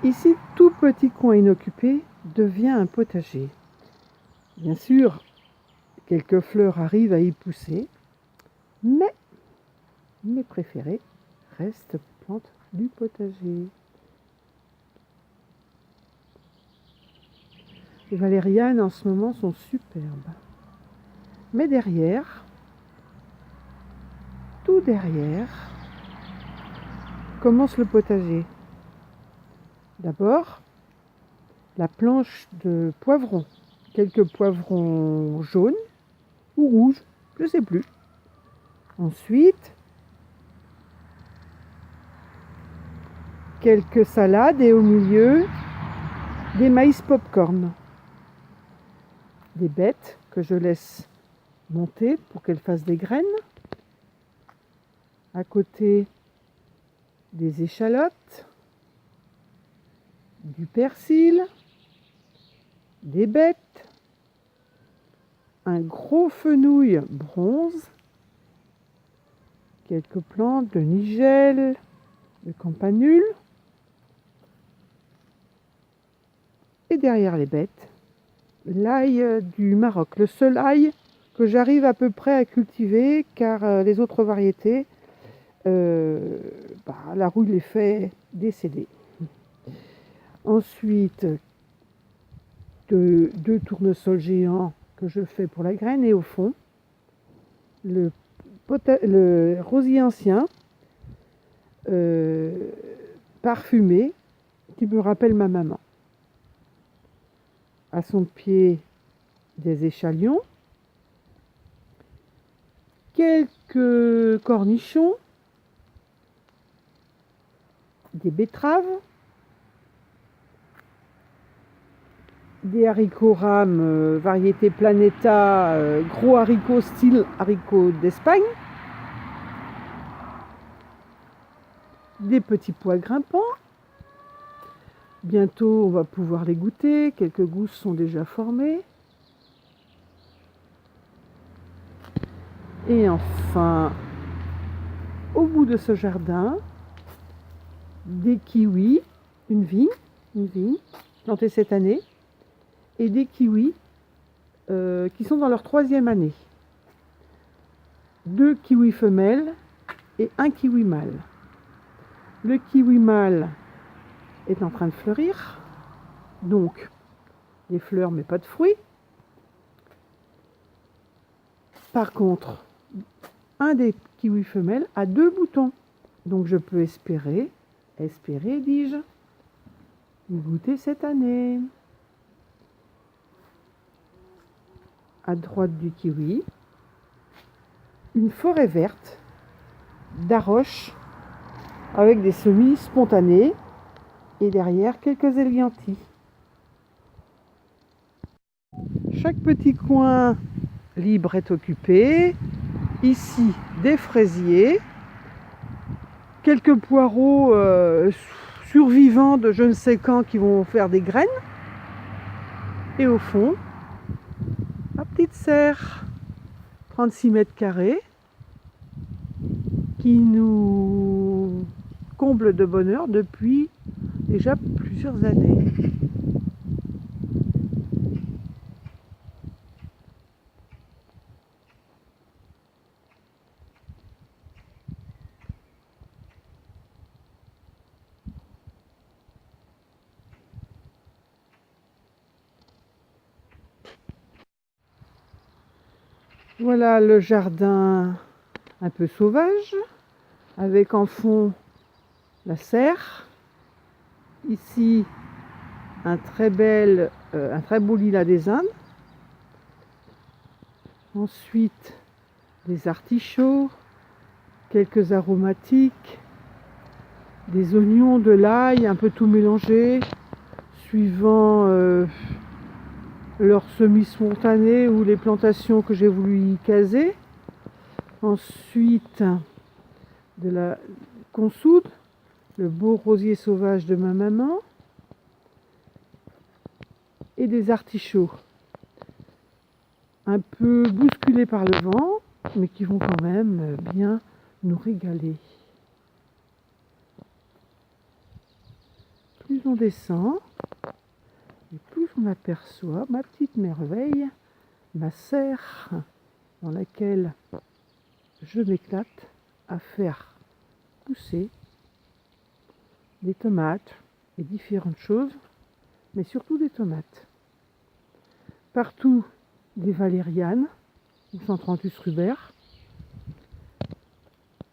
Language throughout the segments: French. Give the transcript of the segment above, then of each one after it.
Ici, tout petit coin inoccupé devient un potager. Bien sûr, quelques fleurs arrivent à y pousser, mais mes préférées restent plantes du potager. Les valérianes en ce moment sont superbes. Mais derrière, tout derrière, commence le potager. D'abord, la planche de poivrons. Quelques poivrons jaunes ou rouges, je ne sais plus. Ensuite, quelques salades et au milieu, des maïs popcorn. Des bêtes que je laisse monter pour qu'elles fassent des graines. À côté, des échalotes, du persil, des bêtes, un gros fenouil bronze, quelques plantes de nigel, de campanule. Et derrière les bêtes, l'ail du Maroc, le seul ail que j'arrive à peu près à cultiver, car les autres variétés, la rouille les fait décéder. Ensuite, deux tournesols géants que je fais pour la graine, et au fond, le rosier ancien parfumé qui me rappelle ma maman. À son pied, des échalions, quelques cornichons, des betteraves, des haricots rames variété Planeta, gros haricots style haricots d'Espagne, des petits pois grimpants. Bientôt on va pouvoir les goûter, quelques gousses sont déjà formées. Et enfin, au bout de ce jardin, des kiwis, une vigne plantée cette année, et des kiwis qui sont dans leur 3e année. 2 kiwis femelles et 1 kiwi mâle. Le kiwi mâle est en train de fleurir, donc des fleurs mais pas de fruits. Par contre, un des kiwis femelles a 2 boutons, donc je peux espérer, dis-je, y goûter cette année. À droite du kiwi, une forêt verte d'arroches avec des semis spontanés et derrière quelques hélianthis. Chaque petit coin libre est occupé. Ici, des fraisiers, quelques poireaux survivants de je ne sais quand qui vont faire des graines. Et au fond, ma petite serre, 36 mètres carrés, qui nous comble de bonheur depuis déjà plusieurs années. Voilà le jardin un peu sauvage, avec en fond la serre. Ici, un très beau lilas des Indes. Ensuite, des artichauts, quelques aromatiques, des oignons, de l'ail, un peu tout mélangé, suivant leurs semis spontanés ou les plantations que j'ai voulu y caser. Ensuite, de la consoude, le beau rosier sauvage de ma maman, et des artichauts, un peu bousculés par le vent, mais qui vont quand même bien nous régaler. Plus l'on descend, et plus on aperçoit ma petite merveille, ma serre, dans laquelle je m'éclate à faire pousser des tomates et différentes choses, mais surtout des tomates. Partout des valérianes, ou Centranthus rubers,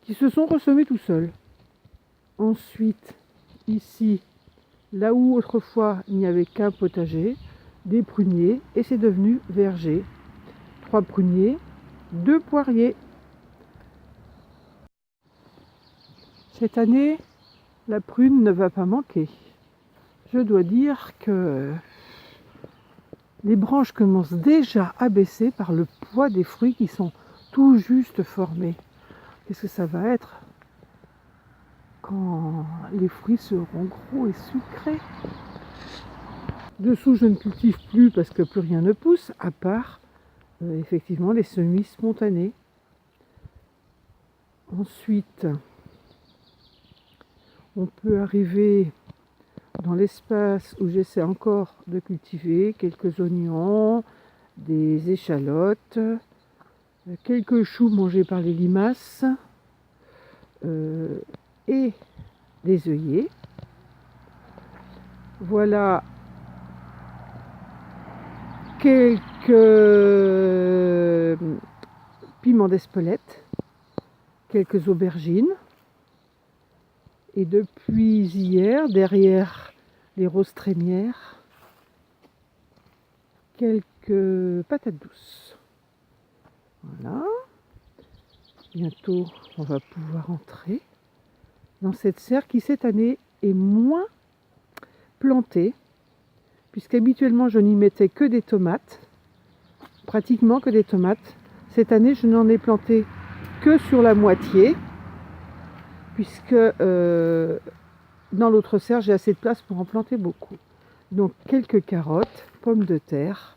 qui se sont ressemés tout seuls. Ensuite, ici, là où autrefois il n'y avait qu'un potager, des pruniers, et c'est devenu verger. 3 pruniers, 2 poiriers. Cette année, la prune ne va pas manquer. Je dois dire que les branches commencent déjà à baisser par le poids des fruits qui sont tout juste formés. Qu'est-ce que ça va être quand les fruits seront gros et sucrés? Dessous, je ne cultive plus parce que plus rien ne pousse, à part effectivement les semis spontanés. Ensuite, on peut arriver dans l'espace où j'essaie encore de cultiver quelques oignons, des échalotes, quelques choux mangés par les limaces et des œillets. Voilà quelques piments d'Espelette, quelques aubergines. Et depuis hier, derrière les roses trémières, quelques patates douces. Voilà. Bientôt, on va pouvoir entrer dans cette serre qui, cette année, est moins plantée, puisqu'habituellement, je n'y mettais que des tomates, pratiquement que des tomates. Cette année, je n'en ai planté que sur la moitié, puisque dans l'autre serre, j'ai assez de place pour en planter beaucoup. Donc quelques carottes, pommes de terre,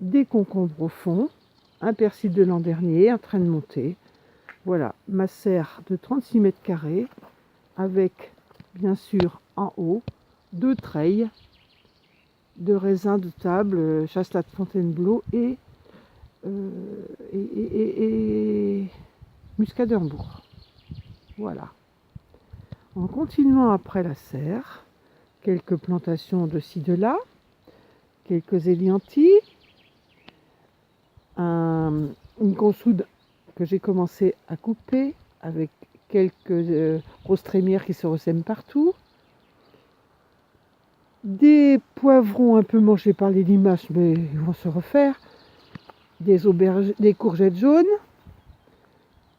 des concombres au fond, un persil de l'an dernier en train de monter. Voilà, ma serre de 36 mètres carrés avec bien sûr en haut 2 treilles de raisins de table, Chasselas de Fontainebleau et Muscat d'Hernebourg. Voilà. En continuant après la serre, quelques plantations de ci, de là, quelques élianthis, une consoude que j'ai commencé à couper avec quelques roses trémières qui se ressèment partout, des poivrons un peu mangés par les limaces, mais ils vont se refaire, des courgettes jaunes,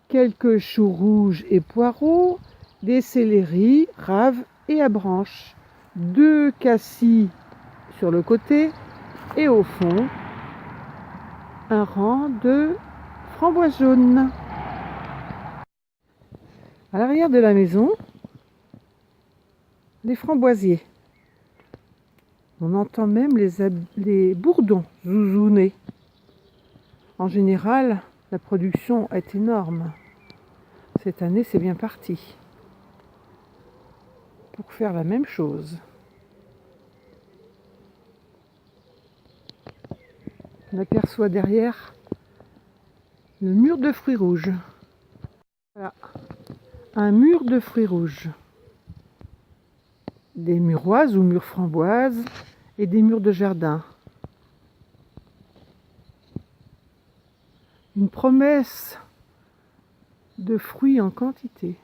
quelques choux rouges et poireaux, des céleris, raves et à branches, 2 cassis sur le côté et au fond, un rang de framboises jaunes. À l'arrière de la maison, les framboisiers. On entend même les bourdons zouzouner. En général, la production est énorme. Cette année, c'est bien parti pour faire la même chose. On aperçoit derrière le mur de fruits rouges. Voilà, un mur de fruits rouges. Des muroises ou murs framboises et des murs de jardin. Une promesse de fruits en quantité.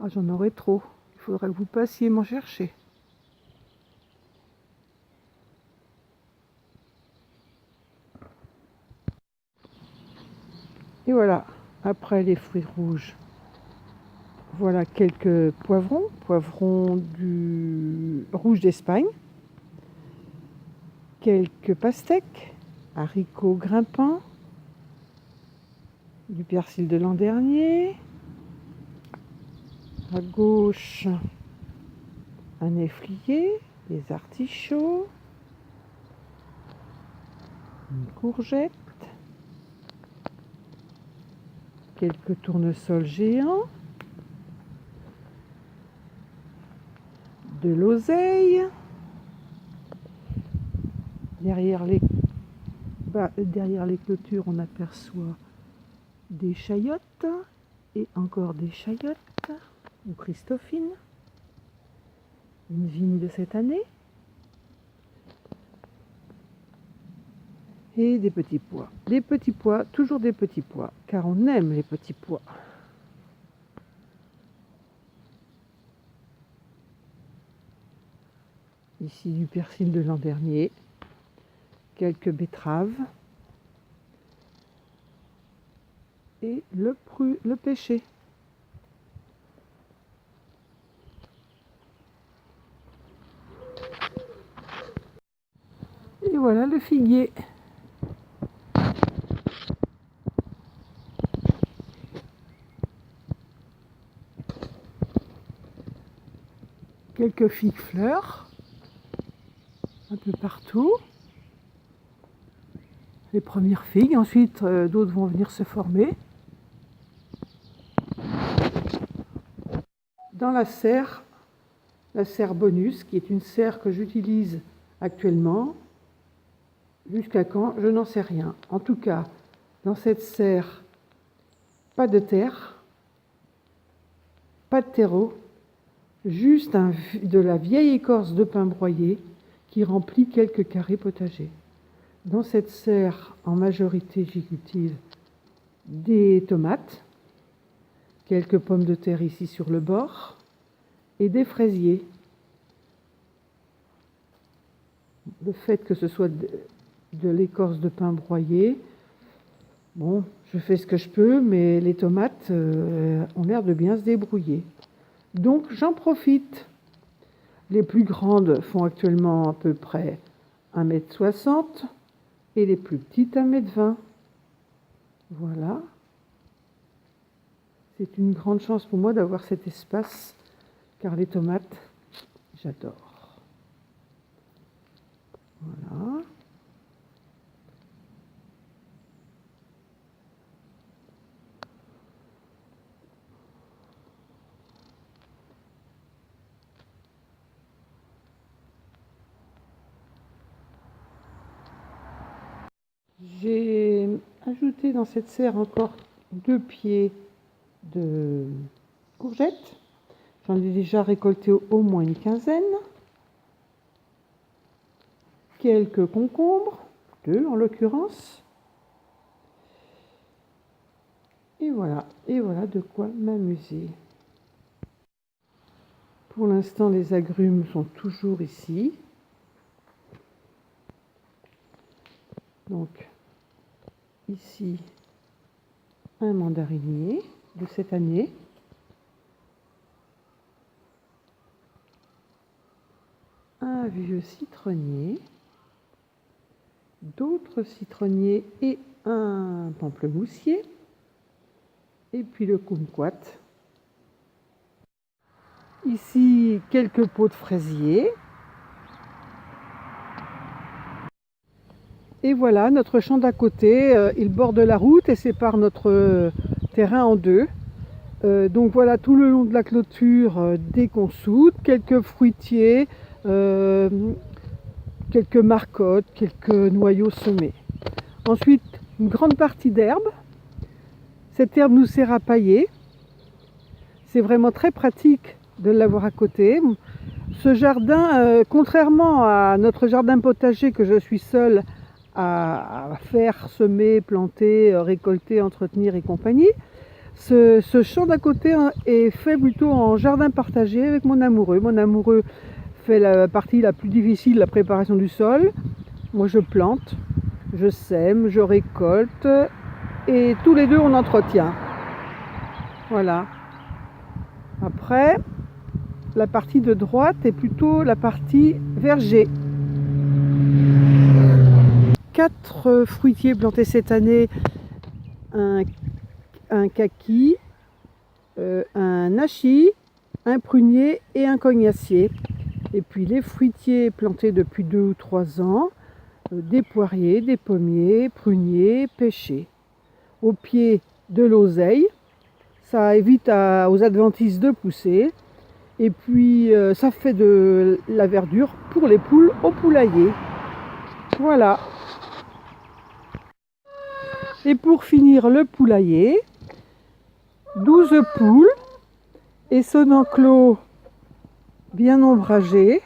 Ah, j'en aurais trop. Il faudrait que vous passiez m'en chercher. Et voilà, après les fruits rouges, voilà quelques poivrons du rouge d'Espagne, quelques pastèques, haricots grimpants, du persil de l'an dernier, à gauche un néflier, des artichauts, une courgette, quelques tournesols géants, de l'oseille. Derrière les clôtures, on aperçoit des chayottes et encore des chayottes ou Christophine. Une vigne de cette année. Et des petits pois. Des petits pois, toujours des petits pois, car on aime les petits pois. Ici du persil de l'an dernier, quelques betteraves et le pêcher. Et voilà le figuier. Quelques figues fleurs, un peu partout. Les premières figues, ensuite d'autres vont venir se former. Dans la serre bonus, qui est une serre que j'utilise actuellement, jusqu'à quand, je n'en sais rien. En tout cas, dans cette serre, pas de terre, pas de terreau, juste de la vieille écorce de pin broyé qui remplit quelques carrés potagers. Dans cette serre, en majorité, j'y cultive des tomates, quelques pommes de terre ici sur le bord et des fraisiers. Le fait que ce soit de l'écorce de pin broyé, bon, je fais ce que je peux, mais les tomates ont l'air de bien se débrouiller. Donc j'en profite. Les plus grandes font actuellement à peu près 1,60 m et les plus petites 1,20 m. Voilà. C'est une grande chance pour moi d'avoir cet espace, car les tomates, j'adore. Voilà. J'ai ajouté dans cette serre encore 2 pieds de courgettes. J'en ai déjà récolté au moins une quinzaine. Quelques concombres, 2 en l'occurrence. Et voilà de quoi m'amuser. Pour l'instant, les agrumes sont toujours ici. Donc, ici, un mandarinier de cette année. Un vieux citronnier. D'autres citronniers et un pamplemoussier. Et puis le kumquat. Ici, quelques pots de fraisier. Et voilà, notre champ d'à côté, il borde la route et sépare notre terrain en deux. Donc voilà, tout le long de la clôture, des consoudes, quelques fruitiers, quelques marcottes, quelques noyaux semés. Ensuite, une grande partie d'herbe. Cette herbe nous sert à pailler. C'est vraiment très pratique de l'avoir à côté. Ce jardin, contrairement à notre jardin potager que je suis seule à faire, semer, planter, récolter, entretenir et compagnie, ce champ d'à côté est fait plutôt en jardin partagé avec mon amoureux. Mon amoureux fait la partie la plus difficile, la préparation du sol. Moi je plante, je sème, je récolte et tous les deux on entretient. Voilà. Après, la partie de droite est plutôt la partie verger. 4 fruitiers plantés cette année, un kaki, un nachi, un prunier et un cognacier. Et puis les fruitiers plantés depuis 2 ou 3 ans, des poiriers, des pommiers, pruniers, pêchers. Au pied de l'oseille, ça évite aux adventices de pousser. Et puis ça fait de la verdure pour les poules au poulailler. Voilà. Et pour finir le poulailler, 12 poules et son enclos bien ombragé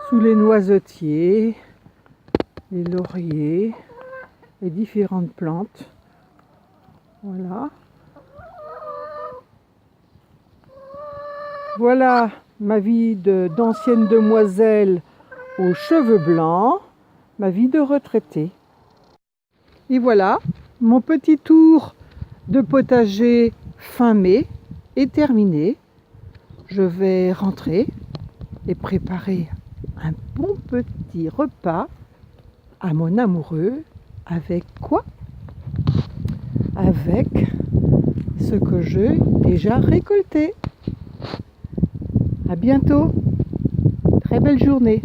sous les noisetiers, les lauriers, les différentes plantes. Voilà. Voilà ma vie d'ancienne demoiselle aux cheveux blancs, ma vie de retraitée. Et voilà, mon petit tour de potager fin mai est terminé. Je vais rentrer et préparer un bon petit repas à mon amoureux. Avec quoi? Avec ce que j'ai déjà récolté. À bientôt. Très belle journée.